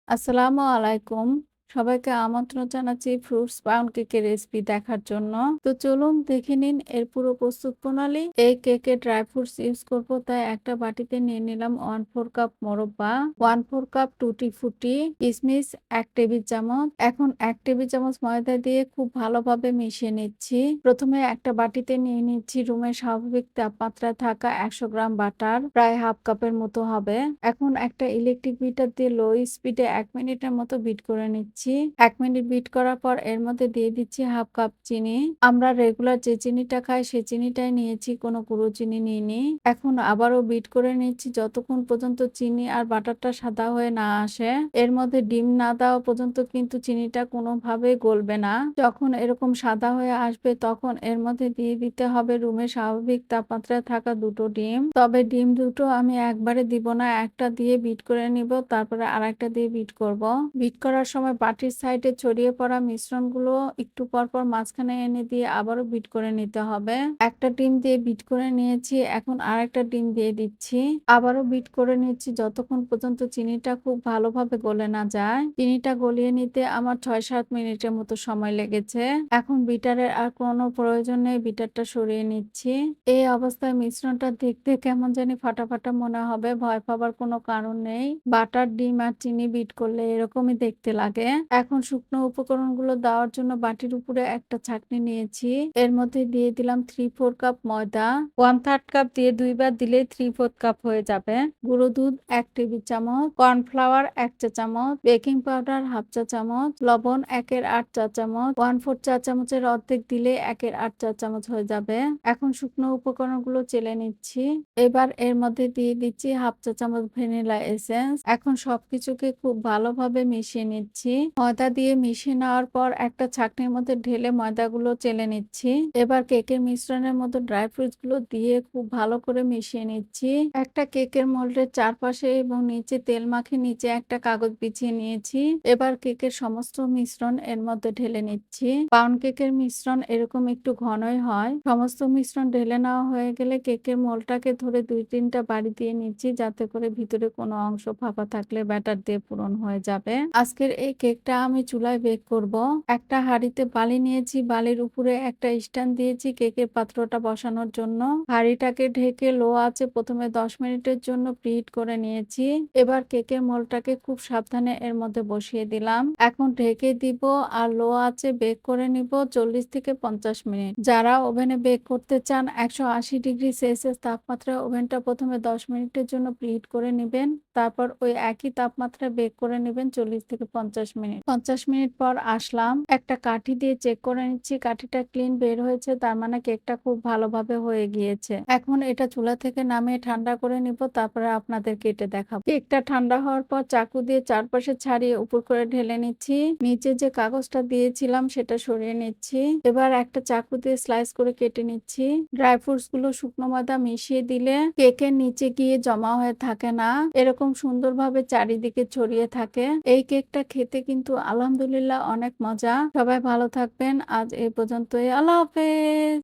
আসসালামু আলাইকুম। সবাইকে আমন্ত্রণ জানাচ্ছি ফ্রুটস পাউন্ড কেকের রেসিপি দেখার জন্য। তো চলুন দেখে নিন এর পুরো প্রস্তুত প্রণালী। এই কেকে ড্রাই ফ্রুটস ইউজ করব, তাই একটা বাটিতে নিয়ে নিলাম 1/4 কাপ মোরব্বা, 1/4 কাপ টুটি ফুটি, কিশমিশ 1 টেবিল চামচ। এখন 1 টেবিল চামচ ময়দা দিয়ে খুব ভালোভাবে মিশিয়ে নিচ্ছি। প্রথমে একটা বাটিতে নিয়ে নিচ্ছি রুমের স্বাভাবিক তাপমাত্রায় থাকা 100 গ্রাম বাটার, প্রায় হাফ কাপের মতো হবে। এখন একটা ইলেকট্রিক বিটার দিয়ে লো স্পিডে 1 মিনিটের মতো বিট করে নিচ্ছি। 1 মিনিট বিট করার পর এর মধ্যে দিয়ে দিচ্ছি হাফ কাপ চিনি। আমরা রেগুলার যে চিনিটা খাই সেই চিনিটাই নিয়েছি, কোনো গুঁড়ো চিনি নিইনি। এখন আবারও বিট করে নিচ্ছি যতক্ষণ পর্যন্ত চিনি আর বাটারটা সাদা হয়ে না আসে। এর মধ্যে ডিম না দেওয়া পর্যন্ত কিন্তু চিনিটা কোনোভাবেই গলবে না। যখন এরকম সাদা হয়ে আসবে তখন এর মধ্যে দিয়ে দিতে হবে রুমের স্বাভাবিক তাপমাত্রায় থাকা 2টো ডিম। তবে ডিম দুটো আমি একবারে দিব না, একটা দিয়ে বিট করে নিব, তারপরে আরেকটা দিয়ে বিট করব। বিট করার সময় বাটির সাইডে ছড়িয়ে পড়া মিশ্রণগুলো একটু পরপর মাঝখানে এনে দিয়ে আবারও বিট করে নিতে হবে। একটা ডিম দিয়ে বিট করে নিয়েছি, এখন আরেকটা ডিম দিয়ে দিচ্ছি, আবারও বিট করে নিচ্ছি যতক্ষণ পর্যন্ত চিনিটা খুব ভালোভাবে গলে না যায়। চিনিটা গলিয়ে নিতে আমার 6-7 মিনিটের মতো সময় লেগেছে। এখন বিটারের আর কোনো প্রয়োজন নেই, বিটারটা সরিয়ে নিচ্ছি। এই অবস্থায় মিশ্রণটা দেখতে কেমন জানি ফাটা ফাটা মনে হবে, ভয় পাবার কোনো কারণ নেই। বাটার, ডিম আর চিনি বিট করলে এরকমই দেখতে লাগে। এখন শুকনো উপকরণগুলো দেওয়ার জন্য বাটির উপরে একটা ছাঁকনি নিয়েছি, এর মধ্যে দিয়ে দিলাম 3/4 কাপ ময়দা। 1/3 কাপ দিয়ে দুইবার দিলে 3/4 কাপ হয়ে যাবে। গুঁড়ো দুধ 1 টেবিল চামচ, কর্নফ্লাওয়ার 1 চা চামচ, বেকিং পাউডার হাফ চা চামচ, লবণ 1/8 চা চামচ, 1/4 চা চামচের অর্ধেক দিলে 1/8 চা চামচ হয়ে যাবে। এখন শুকনো উপকরণগুলো চেলে নিচ্ছি। এবার এর মধ্যে দিয়ে দিচ্ছি হাফ চা চামচ ভ্যানিলা এসেন্স। এখন সবকিছুকে খুব ভালোভাবে মিশিয়ে নিচ্ছি। ময়দা দিয়ে মিশিয়ে নেওয়ার পর একটা ছাঁকনির মধ্যে ঢেলে ময়দাগুলো চেলে নিচ্ছি। এবার কেকের মিশ্রণের মধ্যে ড্রাই ফ্রুটস গুলো দিয়ে খুব ভালো করে মিশিয়ে নিচ্ছি। একটা কেকের মোল্ডের চারপাশে এবং নিচে তেল মাখিয়ে নিচে একটা কাগজ বিছিয়ে নিয়েছি। এবার কেকের সমস্ত মিশ্রণ এর মধ্যে ঢেলে নিচ্ছি। পাউন্ড কেকের মিশ্রণ এরকম একটু ঘনই হয়। সমস্ত মিশ্রণ ঢেলে নেওয়া হয়ে গেলে কেকের মোল্ডটাকে ধরে 2-3টা বাড়ি দিয়ে নিচ্ছি, যাতে করে ভিতরে কোনো অংশ ফাঁপা থাকলে ব্যাটার দিয়ে পূরণ হয়ে যাবে। আজকের এই কেকটা আমি চুলায় বেক করব। একটা হাঁড়িতে বালি নিয়েছি, বালির উপরে একটা স্ট্যান্ড দিয়েছি কেকের পাত্রটা বসানোর জন্য। হাঁড়িটাকে ঢেকে লো আঁচে প্রথমে 10 মিনিটের জন্য প্রিহিট করে নিয়েছি। এবার কেকের মোল্ডটাকে খুব সাবধানে এর মধ্যে বসিয়ে দিলাম। এখন ঢেকে দিব আর লো আঁচে বেক করে নিব 40 থেকে 50 মিনিট। যারা ওভেনে বেক করতে চান 180 ডিগ্রি সেলসিয়াস তাপমাত্রায় ওভেনটা প্রথমে 10 মিনিটের জন্য প্রিহিট করে নেবেন, তারপর ওই একই তাপমাত্রায় বেক করে নেবেন 40 থেকে 50 মিনিট। 50 মিনিট পর আসলাম, একটা কাঠি দিয়ে চেক করে নিচ্ছি, কাঠিটা ক্লিন বের হয়েছে, তার মানে কেকটা খুব ভালোভাবে হয়ে গিয়েছে। এখন এটা চুলা থেকে নামিয়ে ঠান্ডা করে নিব, তারপরে আপনাদের কেটে দেখাবো। কেকটা ঠান্ডা হওয়ার পর চাকু দিয়ে চারপাশে ছাড়িয়ে উপর করে ঢেলে নিচ্ছি। নিচে যে কাগজটা দিয়েছিলাম সেটা সরিয়ে নিচ্ছি। এবার একটা চাকু দিয়ে স্লাইস করে কেটে নিচ্ছি। ড্রাই ফ্রুটস গুলো শুকনো ময়দা মিশিয়ে দিলে কেকের নিচে গিয়ে জমা হয়ে থাকে না, এরকম সুন্দরভাবে চারিদিকে ছড়িয়ে থাকে। এই কেকটা খেতে কিন্তু আলহামদুলিল্লাহ অনেক মজা। সবাই ভালো থাকবেন। আজ এই পর্যন্তই। আল্লাহ হাফেজ।